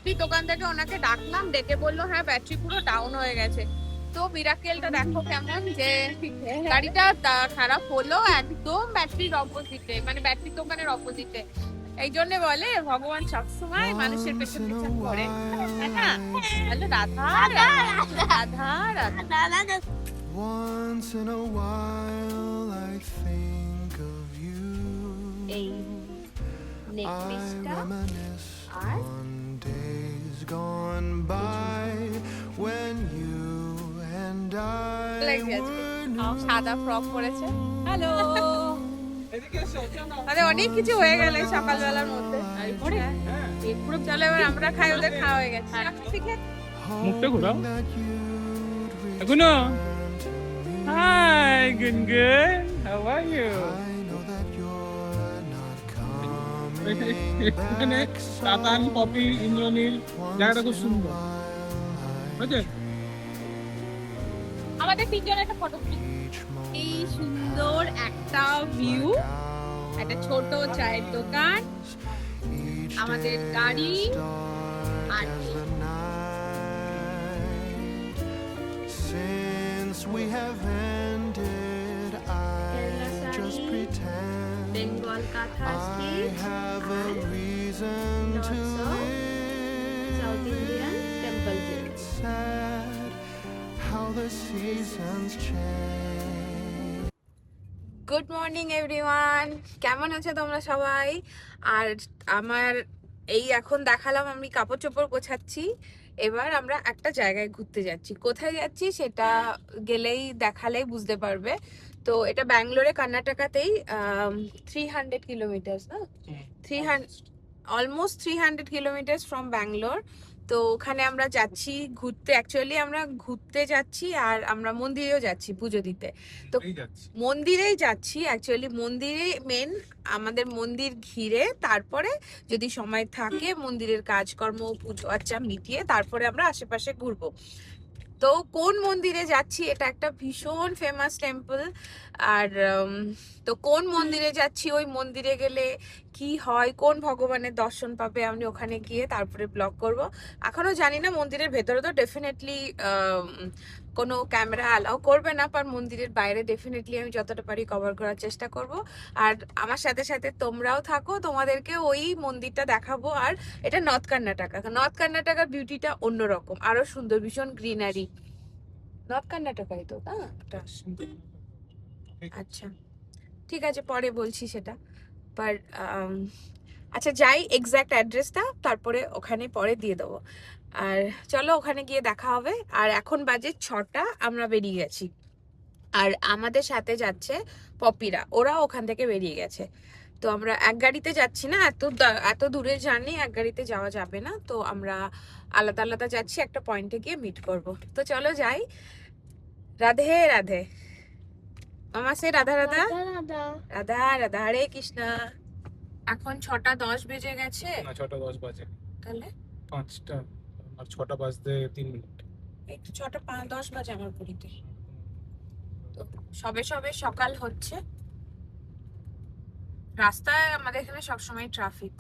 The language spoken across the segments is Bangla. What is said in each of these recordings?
ব্যাটারি দোকান থেকে ওনাকে ডাকলাম, ডেকে বললো হ্যাঁ ব্যাটারি পুরো ডাউন হয়ে গেছে। তো মিরাকেলটা দেখো কেমন, যে গাড়িটা খারাপ হলো একদম ব্যাটারির অপোজিটে, মানে ব্যাটারি দোকানের অপোজিটে। এই জন্য বলে ভগবান সবসময় মানুষের পেছন পেছন করে, তাই না? বলো Radha Radha Radha Radha. Once in a while I think of you. এই I নেকলেসটা reminisce আর on days gone by when you and I were সাদা ফ্রক পরেছে। হ্যালো, এদিকে এসো, চলো। আরে অনেক কিছু হয়ে গেল এই সকালবেলার মধ্যে। পুরো চলো এবার আমরা খাই, ওদের খাওয়া হয়ে গেছে। মুখটা ঘোরাও। hoping that you'd return এখনো? to me. Hi, Gungun. How are you? I know that you're not coming এখানে back, so তাতান, পপি, ইন্দ্রনীল জায়গাটা খুব সুন্দর। বুঝলে? আমাদের তিনজনের একটা ফটো তুলি। each এই সুন্দর একটা ভিউ, moment একটা ছোট চায়ের দোকান, each আমাদের day গাড়ি dark R as the night. Since we have ended, I just pretend Bengal kantha I stitch have a আর reason to lots of south Indian temple live. It's sad how the seasons change. Good morning everyone, কেমন আছো তোমরা সবাই? আর আমার এই এখন দেখালাম আমি কাপড় চোপড় গোছাচ্ছি। এবার আমরা একটা জায়গায় ঘুরতে যাচ্ছি। কোথায় যাচ্ছি সেটা গেলেই দেখালেই বুঝতে পারবে। তো এটা ব্যাঙ্গালোরে, কর্ণাটকাতেই 300 কিলোমিটার, না 300, অলমোস্ট 300 কিলোমিটার ফ্রম ব্যাঙ্গালোর। তো ওখানে আমরা যাচ্ছি ঘুরতে। অ্যাকচুয়ালি আমরা ঘুরতে যাচ্ছি আর আমরা মন্দিরেও যাচ্ছি পুজো দিতে। তো মন্দিরেই যাচ্ছি, অ্যাকচুয়ালি মন্দিরে মেন, আমাদের মন্দির ঘিরে তারপরে যদি সময় থাকে মন্দিরের কাজকর্ম পুজো আচ্ছা মিটিয়ে তারপরে আমরা আশেপাশে ঘুরবো। তো কোন মন্দিরে যাচ্ছি, এটা একটা ভীষণ ফেমাস টেম্পল। আর তো কোন মন্দিরে যাচ্ছি, ওই মন্দিরে গেলে কি হয়, কোন ভগবানের দর্শন পাবে, আমি ওখানে গিয়ে তারপরে ব্লগ করব। এখনো জানি না, মন্দিরের ভেতরে তো ডেফিনেটলি কোনো ক্যামেরা অ্যালাউ করবে না, পার মন্দিরের বাইরে ডেফিনেটলি আমি যতটা পারি কভার করার চেষ্টা করব। আর আমার সাথে সাথে তোমরাও থাকো, তোমাদেরকে ওই মন্দিরটা দেখাবো। আর এটা নর্থ কর্ণাটকার বিউটিটা অন্যরকম, আরো সুন্দর, ভীষণ গ্রিনারি। নর্থ কর্ণাটকাই তো না এটা? আচ্ছা ঠিক আছে, পরে বলছি সেটা। বাট আচ্ছা যাই, এক্সাক্ট অ্যাড্রেসটা তারপরে ওখানে পরে দিয়ে দেবো। আর চলো ওখানে গিয়ে দেখা হবে। আর এখন বাজে 6টা, আমরা বেরিয়ে গেছি। আর আমাদের সাথে যাচ্ছে পপিরা, ওরা ওখান থেকে বেরিয়ে গেছে। তো আমরা এক গাড়িতে যাচ্ছি না, এত দূরের জার্নি এক গাড়িতে যাওয়া যাবে না। তো আমরা আলাদা আলাদা যাচ্ছি, একটা পয়েন্টে গিয়ে মিট করব। তো চলো যাই। রাধে রাধে মামা, সে রাধা রাধা রাধা রাধা, হরে কৃষ্ণা। এখন 6টা 10 বেজে গেছে। না, 6টা 10 বাজে। তাহলে 5টা আর 6টা বাজতে 3 মিনিট। এই তো 6টা 10 বাজে আমার পুরীতে। তো সবে সবে সকাল হচ্ছে, রাস্তায় আমাদের এখানে সবসময় ট্রাফিক।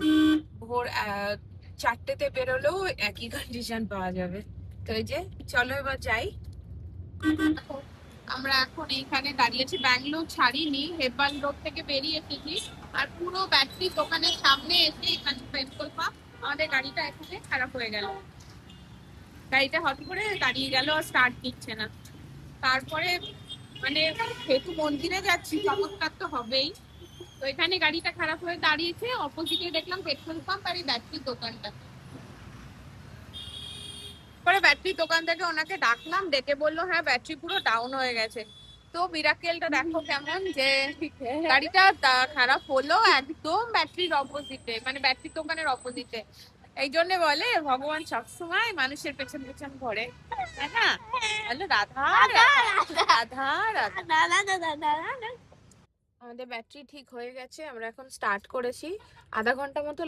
ভোর 4টেতে বেরোলেও একই কন্ডিশন পাওয়া যাবে। তো এই যে চলো এবার যাই। আমরা এখন এইখানে দাঁড়িয়েছি, ব্যাঙ্গালোর ছাড়িনি, হেব্বাল রোড থেকে বেরিয়ে এসেছি। আর পুরো ব্যাটারি দোকানের সামনে এসে এখানে পেট্রোল পাম্প, আমাদের গাড়িটা এখানে খারাপ হয়ে গেল। গাড়িটা হট করে দাঁড়িয়ে গেল, আর স্টার্ট নিচ্ছে না। তারপরে মানে যেহেতু মন্দিরে যাচ্ছি চমৎকার তো হবেই। তো এখানে গাড়িটা খারাপ হয়ে দাঁড়িয়েছে, অপোজিটে দেখলাম পেট্রোল পাম্প আর এই ব্যাটারি দোকানটা। পরে ব্যাটারি দোকান থেকে ওনাকে ডাকলাম, ডেকে বললো হ্যাঁ ব্যাটারি পুরো ডাউন হয়ে গেছে। তো মিরাকেলটা দেখো কেমন, যে গাড়িটা খারাপ হলো একদম ব্যাটারির অপোজিটে, মানে ব্যাটারি দোকানের অপোজিটে। এই জন্য বলে ভগবান সবসময় মানুষের পেছন পেছন ঘোরে, তাই না? বলো রাধা রাধা রাধা। আমাদের ব্যাটারি ঠিক হয়ে গেছে, আমরা এখন স্টার্ট করেছি। আধা ঘন্টা মতো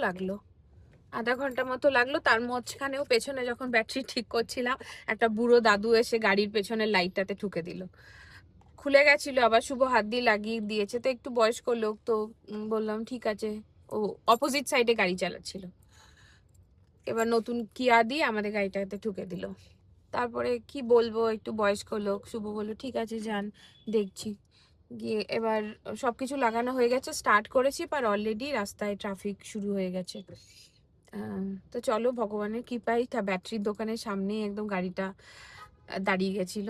লাগলো। তার মাঝখানেও পেছনে যখন ব্যাটারি ঠিক করছিলাম, একটা বুড়ো দাদু এসে গাড়ির পেছনের লাইটটাতে ঠুকে দিল। খুলে গেছিল, আবার শুভ হাত দিয়ে লাগিয়ে দিয়েছে। তো একটু বয়স্ক লোক, তো বললাম ঠিক আছে। ও অপোজিট সাইডে গাড়ি চালাচ্ছিল। এবার নতুন কিয়া দিয়ে আমাদের গাড়িটাতে ঢুকে দিল। তারপরে কি বলবো, একটু বয়স্ক লোক, শুভ বললো ঠিক আছে যান, দেখছি। গিয়ে এবার সবকিছু লাগানো হয়ে গেছে, স্টার্ট করেছি, আর অলরেডি রাস্তায় ট্রাফিক শুরু হয়ে গেছে। তো চলো, ভগবানের কৃপায় ব্যাটারির দোকানের সামনেই একদম গাড়িটা দাঁড়িয়ে গেছিল।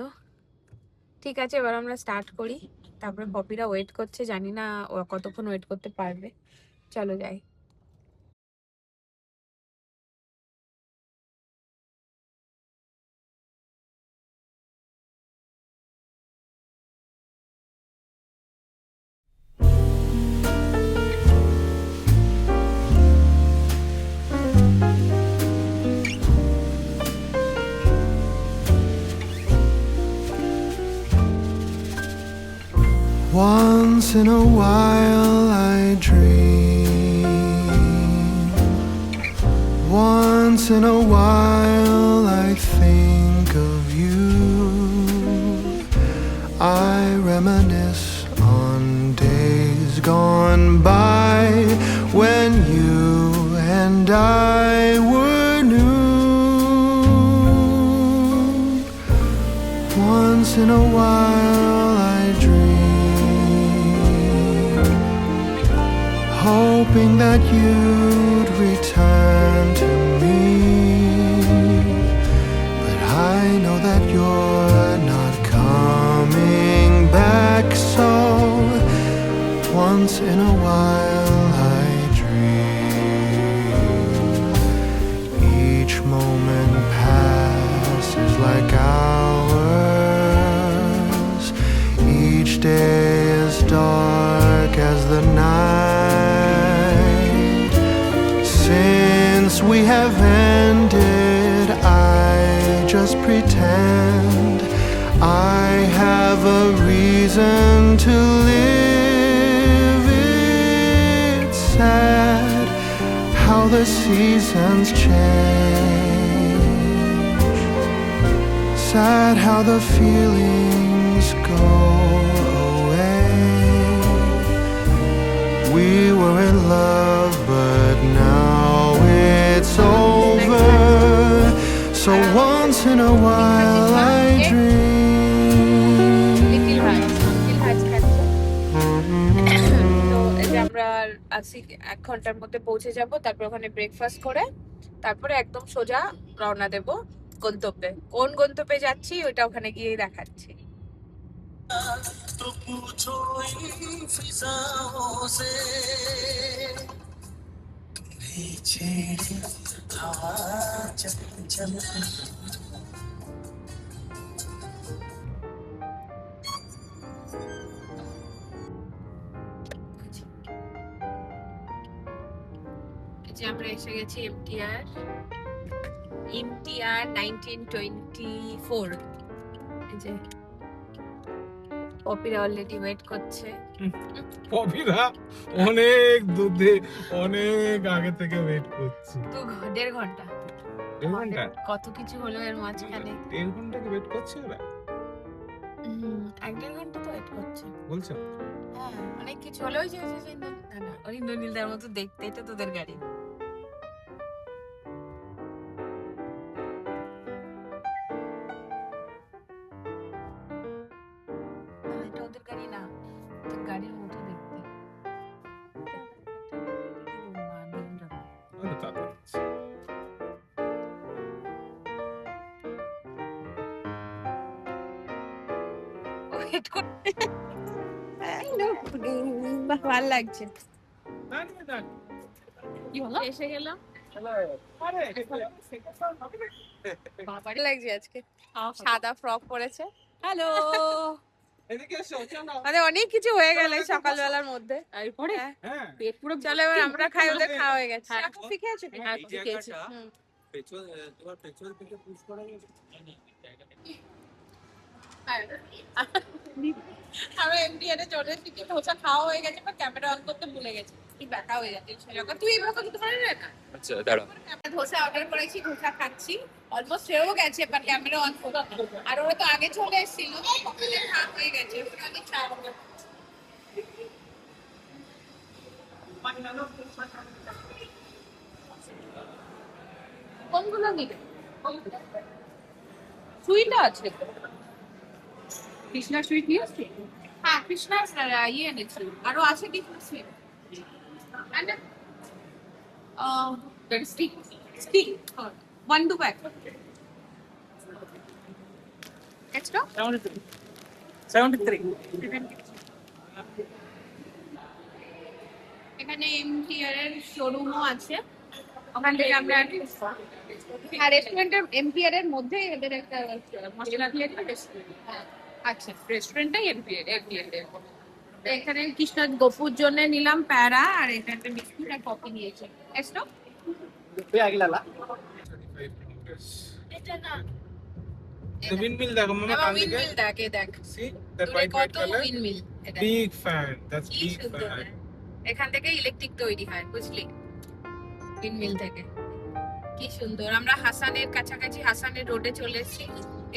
ঠিক আছে, এবার আমরা স্টার্ট করি। তারপরে পপিরা ওয়েট করছে, জানি না ও কতক্ষণ ওয়েট করতে পারবে। চলো যাই। Once in a while I dream. Once in a while I think of you. I reminisce on days gone by when you and I were new. Once in a while I dream, hoping that you'd return to me. But I know that you're not coming back, so once in a while I dream. Each moment passes like hours. Each day is dark as the night. Since we have ended, I just pretend I have a reason to live. It's sad how the seasons change. Sad how the feelings go away. We were in love, but now it's over. So once in a while I dream. Little hearts খাচ্ছে। তো এই যে আমরা আজকে 1 ঘন্টার মধ্যে পৌঁছে যাব, তারপর ওখানে ব্রেকফাস্ট করে তারপরে একদম সোজা রওনা দেব গন্তব্যে। কোন গন্তব্যে যাচ্ছি ওইটা ওখানে গিয়ে দেখাচ্ছি। এই যে আমরা এসে গেছি এমটিআর 1924। এই যে পপিরা অলরেডি ওয়েট করছে। পপিরা অনেক দুধে অনেক আগে থেকে ওয়েট করছি। 1.5 ঘন্টা। 1.5 ঘন্টা? কত কিছু হলো এর মাঝখানে। 1.5 ঘন্টা ওয়েট করছে ওরা? 1.5 ঘন্টা তো ওয়েট করছে। বলছো? হ্যাঁ, অনেক কিছু হলো। ওই যে ওই ইন্দ্রনীলদার মতো দেখতে, এটা তোদের গাড়ি। না, এটা ওদের গাড়ি না, তোর গাড়ির মতো দেখতে। ওরা তাড়াতাড়ি আসছে। ওয়েট করতে ভালো লাগছে। দাঁড়িয়ে দাঁড়িয়ে। কি হলো? এসে গেলাম। আরে ভালো লাগছে আজকে। সাদা ফ্রক পরেছে। হ্যালো। এদিকে এসো, চলো। মানে অনেক কিছু হয়ে গেল এই সকালবেলার মধ্যে। হ্যাঁ। হ্যাঁ। পেট পুরো চলো এবার আমরা খাই, ওদের খাওয়া হয়ে গেছে। হ্যাঁ। কফি খেয়েছো? হ্যাঁ, কফি খেয়েছি। তোমার পেছন থেকে পুশ করা গেছে। আমরা এমডিএর চলে এসেছি, ধোসা খাওয়া হয়ে গেছে, বাট ক্যামেরা অন করতে ভুলে গেছি। কি ব্যথা হয়ে যাচ্ছে সেরকম। তুই এইভাবে করতে পারবি না? আচ্ছা দাঁড়াও। আমরা ধোসা অর্ডার করেছি, ধোসা খাচ্ছি। অলমোস্ট হয়েও গেছে, বাট ক্যামেরা অন করতে। আর ওরা তো আগে চলে এসেছিল, ওদের খাওয়া হয়ে গেছে। ওরা আমি খাবো না। কোনগুলো নিবে? সুইট আছে। কৃষ্ণা সুইট নিয়ে আসছি। হ্যাঁ, কৃষ্ণার ইয়ে এনেছি। আরো আছে Krishna sweet. And that is stick. Stick. 1 2 pack. Extra? 73. এখানে এমটিআর এর শোরুমও আছে। ওখান থেকে আমরা হ্যাঁ, রেস্টুরেন্টের এমটিআর এর মধ্যে এদের একটা মশলা দিয়ে আচ্ছা, রেস্টুরেন্টটাই এমটিআর এর। তো এখানে কৃষ্ণ গোপুর জন্য নিলাম প্যারা, আর এখানে একটা বিস্কুট আর কফি নিয়েছি। এসো। এটা না, The windmill দেখো মামা এবার কাল দিকে। উইন্ডমিল দেখ, এই দেখ See that দূরে white কত color? উইন্ডমিল। এটা Big fan. That's কি big সুন্দর। fan. এখান থেকে ইলেকট্রিক তৈরি হয়, বুঝলি, উইন্ডমিল থেকে। কি সুন্দর। আমরা হাসানের কাছাকাছি, হাসানের রোডে চলে এসেছি।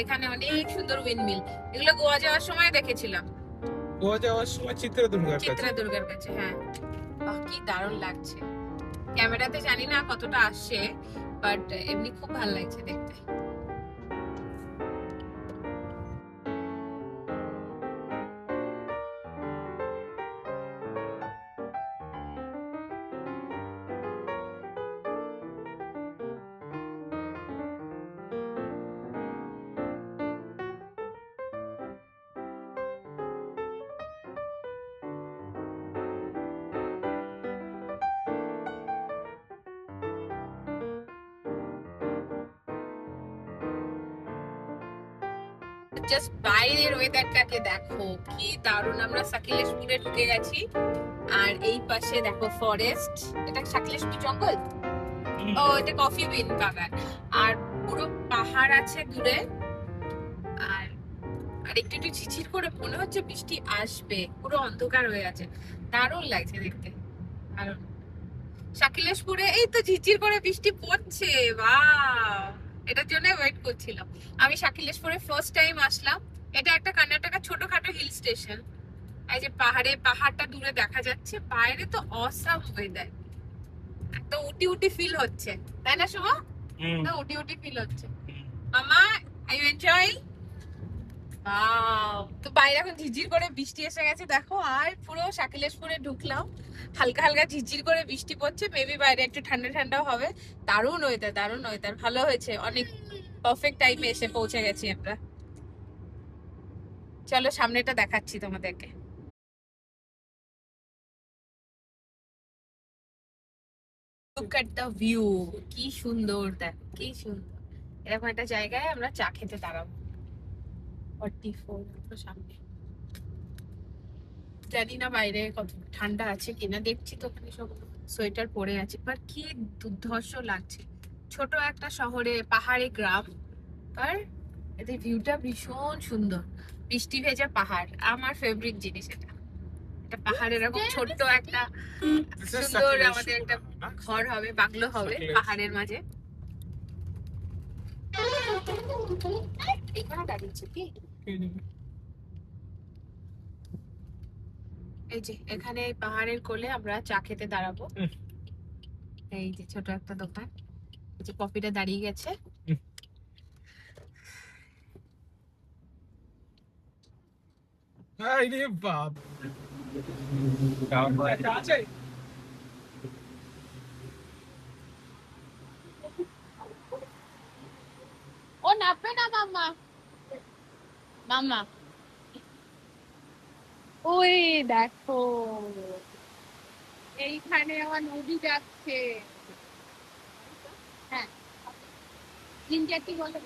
এখানে অনেক সুন্দর উইন্ডমিল। এগুলো গোয়া যাওয়ার সময় দেখেছিলাম, গোয়া যাওয়ার সময় চিত্রদুর্গার কাছে। চিত্রাদুর্গার কাছে। হ্যাঁ, বাহ কি দারুণ লাগছে। ক্যামেরাতে জানি না কতটা আসছে, বাট এমনি খুব ভালো লাগছে দেখতে। জাস্ট বাইরের ওয়েদারটাকে দেখো, কি দারুণ। আমরা সাকিলেশপুরে ঢুকে গেছি, আর এই পাশে দেখো ফরেস্ট। এটা সাকিলেশপুর জঙ্গল, ও এটা কফি বিন বাগান, আর পুরো পাহাড় আছে দূরে। আর আর একটু একটু ঝিঝির করে মনে হচ্ছে বৃষ্টি আসবে, পুরো অন্ধকার হয়ে আছে। দারুণ লাগছে দেখতে, দারুণ। শাকিলেশপুরে এই তো ঝিরঝির করে বৃষ্টি পড়ছে, বাহ, এটার জন্য ওয়েট করছিলাম। আমি শাকিলেশপুরে ফার্স্ট টাইম আসলাম। এটা একটা কর্ণাটকা ছোটখাটো হিল স্টেশন। এই যে পাহাড়টা দূরে দেখা যাচ্ছে, বাইরে তো অসাম ওয়েদার, একটা উটি উটি ফিল হচ্ছে, তাই না শুভ? না, উটি উটি ফিল হচ্ছে। মামা, আই ইউ এনজয়? তো বাইরে এখন ঝিরঝির করে বৃষ্টি এসে গেছে দেখো, আর পুরো শাকিলেশপুরে ঢুকলাম। হালকা হালকা ঝিরঝির করে বৃষ্টি পড়ছে, মেবি বাইরে একটু ঠান্ডা ঠান্ডাও হবে। দারুণ ওয়েদার, দারুণ ওয়েদার, ভালো হয়েছে। অনেক পারফেক্ট টাইমে এসে পৌঁছে গেছি আমরা। চলো সামনেটা দেখাচ্ছি তোমাদেরকে। লুক এট দ্য ভিউ, কি সুন্দর দেখো, কি সুন্দর। এরকম একটা জায়গায় আমরা চা খেতে দাঁড়াবো। 44 সামনে। জানি না বাইরে কত ঠান্ডা আছে কিনা, দেখছি তো ওখানে সব সোয়েটার পরে আছে, বাট কি দুর্ধর্ষ লাগছে। ছোট একটা শহরে, পাহাড়ে গ্রাম, আর এদের ভিউটা ভীষণ সুন্দর। বৃষ্টি ভেজা পাহাড়, আমার ফেভারিট জিনিস এটা। এটা পাহাড়ের এরকম ছোট্ট একটা সুন্দর আমাদের একটা ঘর হবে, বাংলো হবে পাহাড়ের মাঝে। এখানে দাঁড়িয়েছে কি? এই যে এখানে পাহাড়ের কোলে আমরা চা খেতে দাঁড়াবো। এই যে ছোট একটা দোকান, এই যে কফিটা দাঁড়িয়ে গেছে। আরে বাপ, আছে ও নাপবে না মাম্মা, মাম্মা ওই দেখো, এইখানে আমার নদী যাচ্ছে। হ্যাঁ, জিঞ্জাটি বলে।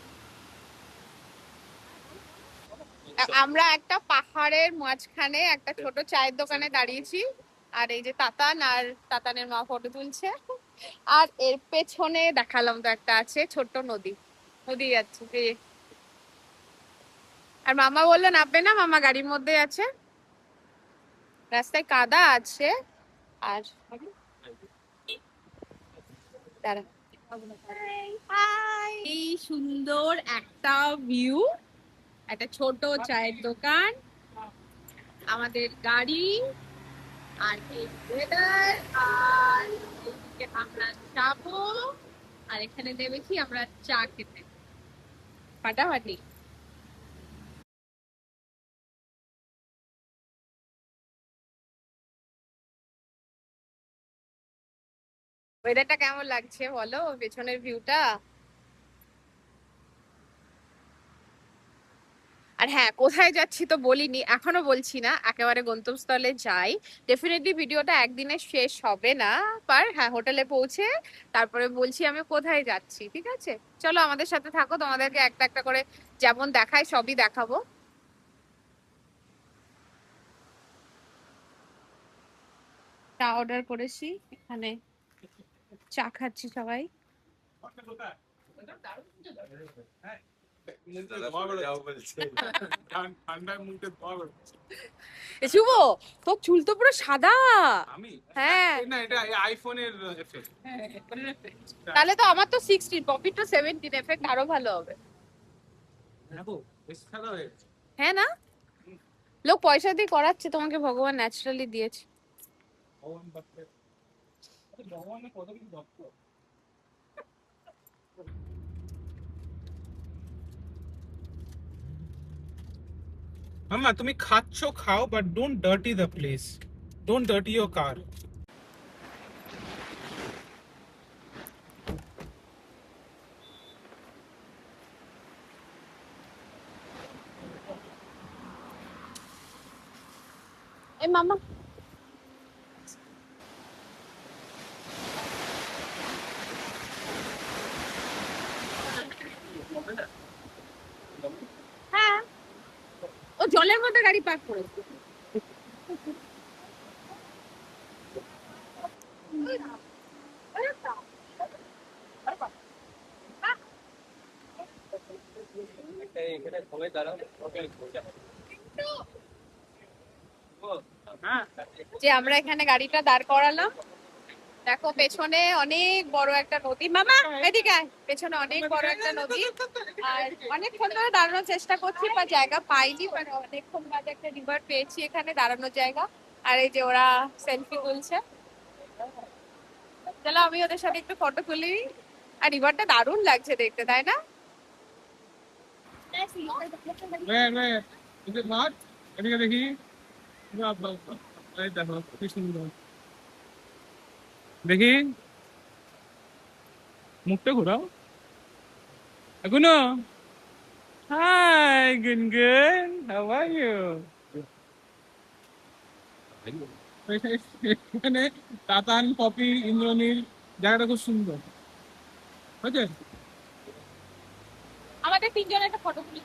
আমরা একটা পাহাড়ের মাঝখানে একটা ছোট চায়ের দোকানে দাঁড়িয়েছি, আর এই যে তাতান আর তাতানের মা ফটো তুলছে। আর এর পেছনে দেখালাম তো একটা আছে ছোট্ট নদী, নদী যাচ্ছে এই যে। আর মামা বললো নামবে না, মামা গাড়ির মধ্যে আছে। রাস্তায় কাদা আছে, আর দাঁড়া, এই সুন্দর একটা ভিউ, একটা ছোট চায়ের দোকান, আমাদের গাড়ি, আর এই ওয়েদার, আর এদিকে আমরা যাবো আর এখানে নেমেছি আমরা চা খেতে, ফাটাফাটি। ওয়েদারটা কেমন লাগছে বলো, পেছনের ভিউটা। আর হ্যাঁ, কোথায় যাচ্ছি তো বলিনি, এখনো বলছি না, একেবারে গন্তব্যস্থলে যাই। ডেফিনেটলি ভিডিওটা একদিনে শেষ হবে না, পার হ্যাঁ হোটেলে পৌঁছে তারপরে বলছি আমি কোথায় যাচ্ছি, ঠিক আছে? চলো আমাদের সাথে থাকো, তোমাদেরকে একটা একটা করে যেমন দেখায় সবই দেখাবো। চা অর্ডার করেছি, এখানে চা খাচ্ছি সবাই। শুভ, তোর চুল তো পুরো সাদা। আমি হ্যাঁ না, এটা আইফোনের এফেক্ট। তাহলে তো আমার তো 16, পপির তো 17, এফেক্ট আরো ভালো হবে। দেখো বেশ সাদা হয়ে গেছে। হ্যাঁ না, লোক পয়সা দিয়ে করাচ্ছে, তোমাকে ভগবান ন্যাচারালি দিয়েছে। ভগবান ভক্ত, ভগবানের কত কিছু ভক্ত। মাম্মা তুমি খাচ্ছ খাও, but don't dirty the place, don't dirty your car. এই মামা, হ্যাঁ ও জলের মধ্যে গাড়ি পার্ক করেছে। যে আমরা এখানে গাড়িটা দাঁড় করালাম, দেখো পেছনে অনেক বড় একটা নদী। মামা এদিকে আয়, পেছনে অনেক বড় একটা নদী। আর অনেকক্ষণ ধরে দাঁড়ানোর চেষ্টা করছি বা জায়গা পাইনি, মানে অনেকক্ষণ বাদে একটা রিভার পেয়েছি এখানে দাঁড়ানোর জায়গা। আর এই যে ওরা সেলফি তুলছে, চলো আমি ওদের সাথে একটু ফটো তুলি। আর রিভারটা দারুণ লাগছে দেখতে, তাই না? এদিকে দেখি, এই দেখো কি সুন্দর, দেখি মুখটা ঘোরাও এখনো। হাই গুনগুন, হাউ আর ইউ? এখানে তাতান, পপি, ইন্দ্রনীল, জায়গাটা খুব সুন্দর বুঝছে। আমাদের তিনজনের একটা ফটো তুলি।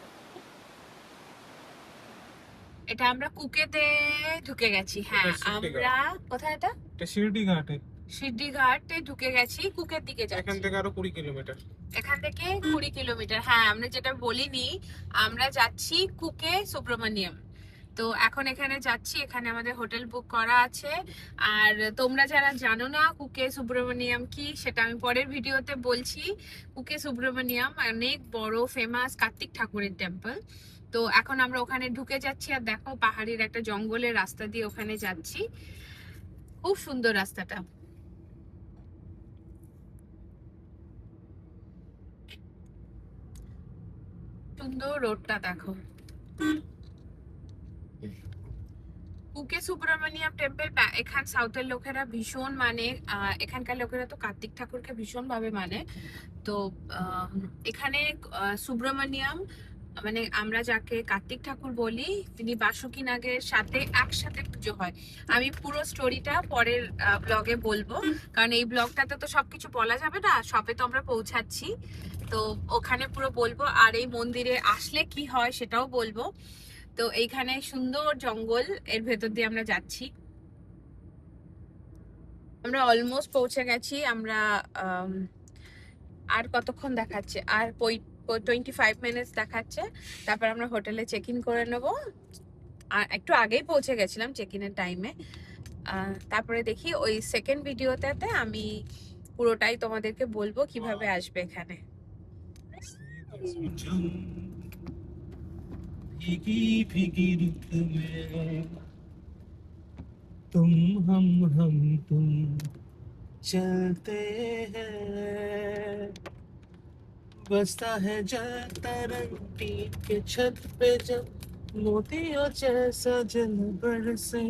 এটা আমরা কুকেতে ঢুকে গেছি। হ্যাঁ আমরা কোথায়, এটা এটা শিরডি ঘাটে, সিদ্ধি ঘাটে ঢুকে গেছি, কুকের দিকে এখান যাচ্ছি। থেকে আরো 20 কিলোমিটার। এখান থেকে 20 কিলোমিটার। হ্যাঁ আমরা যেটা বলিনি, আমরা যাচ্ছি কুকে সুব্রমণিয়াম। তো এখন এখানে যাচ্ছি, এখানে আমাদের হোটেল বুক করা আছে। আর তোমরা যারা জানো না কুকে সুব্রমণিয়াম কি, সেটা আমি পরের ভিডিওতে বলছি। কুকে সুব্রমণিয়াম অনেক বড় ফেমাস কার্তিক ঠাকুরের টেম্পল। তো এখন আমরা ওখানে ঢুকে যাচ্ছি, আর দেখো পাহাড়ির একটা জঙ্গলের রাস্তা দিয়ে ওখানে যাচ্ছি, খুব সুন্দর রাস্তাটা। সুন্দর রোডটা দেখো। কুকে সুব্রমণিয়াম টেম্পল, এখান সাউথের লোকেরা ভীষণ মানে, এখানকার লোকেরা তো কার্তিক ঠাকুরকে ভীষণ ভাবে মানে। তো এখানে সুব্রমণিয়াম মানে আমরা যাকে কার্তিক ঠাকুর বলি, তিনি বাসুকি নাগের সাথে একসাথে পুজো হয়। আমি পুরো স্টোরিটা পরের ব্লগে বলবো, কারণ এই ব্লগটাতে তো সবকিছু বলা যাবে না, সবে তো আমরা পৌঁছাচ্ছি। তো ওখানে পুরো বলবো, আর এই মন্দিরে আসলে কি হয় সেটাও বলবো। তো এইখানে সুন্দর জঙ্গল, এর ভেতর দিয়ে আমরা যাচ্ছি। আমরা অলমোস্ট পৌঁছে গেছি। আমরা আর কতক্ষণ দেখাচ্ছে, আর 25 মিনিটস দেখাচ্ছে, তারপর আমরা হোটেলে চেক ইন করে নেবো। আর একটু আগেই পৌঁছে গেছিলাম চেক ইনের টাইমে। তারপরে দেখি ওই সেকেন্ড ভিডিওটাতে আমি পুরোটাই তোমাদেরকে বলবো কিভাবে আসবে এখানে। भीगी भीगी रुत में तुम हम तुम चलते हैं बजता है जलता रंग टीम के छत पे जब मोतियों जैसा जल बरसे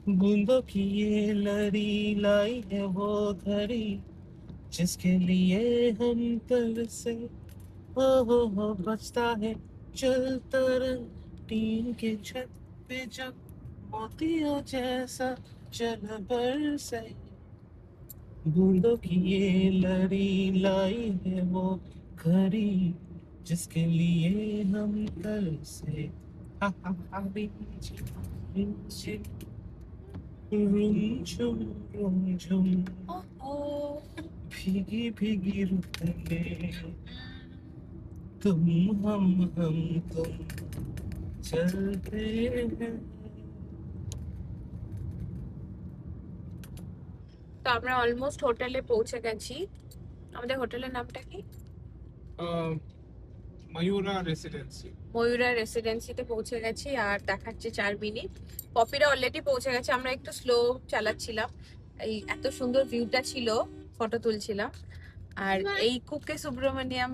बूंदों की ये लरी लाई है वो धरी जिसके लिए हम तरसे हो बजता है जलता रंग टीन के छत पे जब मोतियों जैसा जल बरसे बूंदों की ये लड़ी लाई है वो घड़ी जिसके लिए हम तरसे हा हा हा रिमझिम रिमझिम रुमझुम रुमझुम भीगी भीगी रुत में तुम हम तुम चलते हैं। তো আমরা অলমোস্ট হোটেলে পৌঁছে গেছি। আমাদের হোটেলের নামটা কি? ময়ূরা রেসিডেন্সি। ময়ূরা রেসিডেন্সিতে পৌঁছে গেছি আর দেখাচ্ছে 4 মিনিট। পপিরা অলরেডি পৌঁছে গেছে, আমরা একটু স্লো চালাচ্ছিলাম, এই এত সুন্দর ভিউটা ছিল, ফটো তুলছিলাম। আর এই কুকে সুব্রমণিয়াম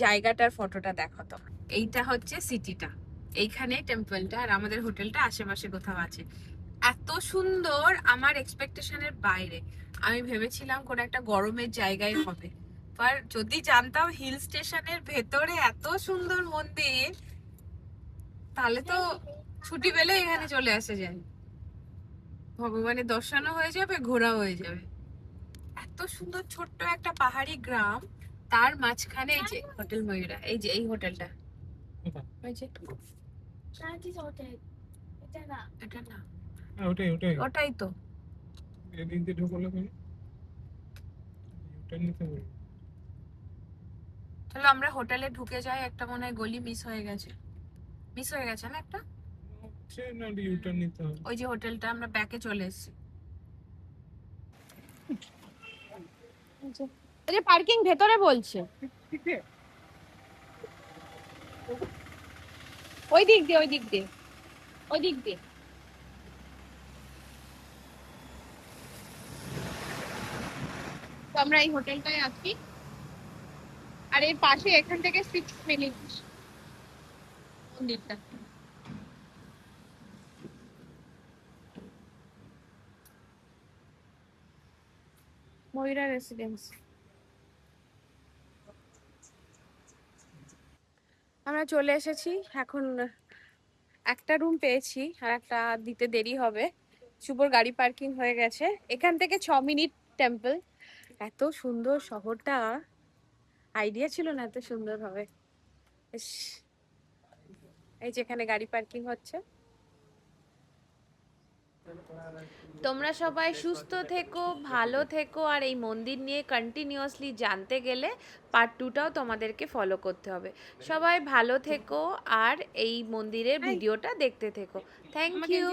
জায়গাটার ফটোটা দেখো তো। এইটা হচ্ছে সিটিটা, এইখানে টেম্পলটা, আর আমাদের হোটেলটা আশেপাশে কোথাও আছে। এত সুন্দর, আমার এক্সপেকটেশনের বাইরে। আমি ভেবেছিলাম কোন একটা গরমের জায়গায় হবে, আর যদি জানতাম হিল স্টেশনের ভেতরে এত সুন্দর মন্দির, তাহলে তো ছুটি পেলে এখানে চলে আসা যায়, ভগবানের দর্শনও হয়ে যাবে, ঘোরাও হয়ে যাবে। এত সুন্দর ছোট্ট একটা পাহাড়ি গ্রাম, তার মাঝখানে এই যে হোটেল ময়ূরা, এই যে এই হোটেলটা, ওই যে এটা না, ওটাই ওটাই ওটাই তো। এদিক দিয়ে ঢুকলে কেন ইউটার্ন নিতে বলি। চলো আমরা হোটেলে ঢুকে যাই, একটা মনে হয় গলি মিস হয়ে গেছে না একটা, সে না ইউটার্ন নিতে হবে। ওই যে হোটেলটা, আমরা ব্যাকে চলে এসেছি। এই যে পার্কিং ভেতরে বলছে, ঠিক আছে ওই দিক দিয়ে ওই দিক দিয়ে ওই দিক দিয়ে। তো আমরা এই হোটেলটায় আছি, আর এর পাশে এখান থেকে 6 মিনিট মন্দিরটা। ময়ূরা রেসিডেন্সি। আমরা চলে এসেছি, এখন একটা রুম পেয়েছি, আর একটা দিতে দেরি হবে। শুভর গাড়ি পার্কিং হয়ে গেছে, এখান থেকে 6 মিনিট টেম্পল। এত সুন্দর শহরটা, আইডিয়া ছিল না এত সুন্দর হবে। ইস, এই যেখানে গাড়ি পার্কিং হচ্ছে। তোমরা সবাই সুস্থ থেকো, ভালো থেকো, আর এই মন্দির নিয়ে কন্টিনিউয়াসলি জানতে গেলে পার্ট 2টাও তোমাদেরকে ফলো করতে হবে। সবাই ভালো থেকো আর এই মন্দিরের ভিডিওটা দেখতে থেকো। Thank you.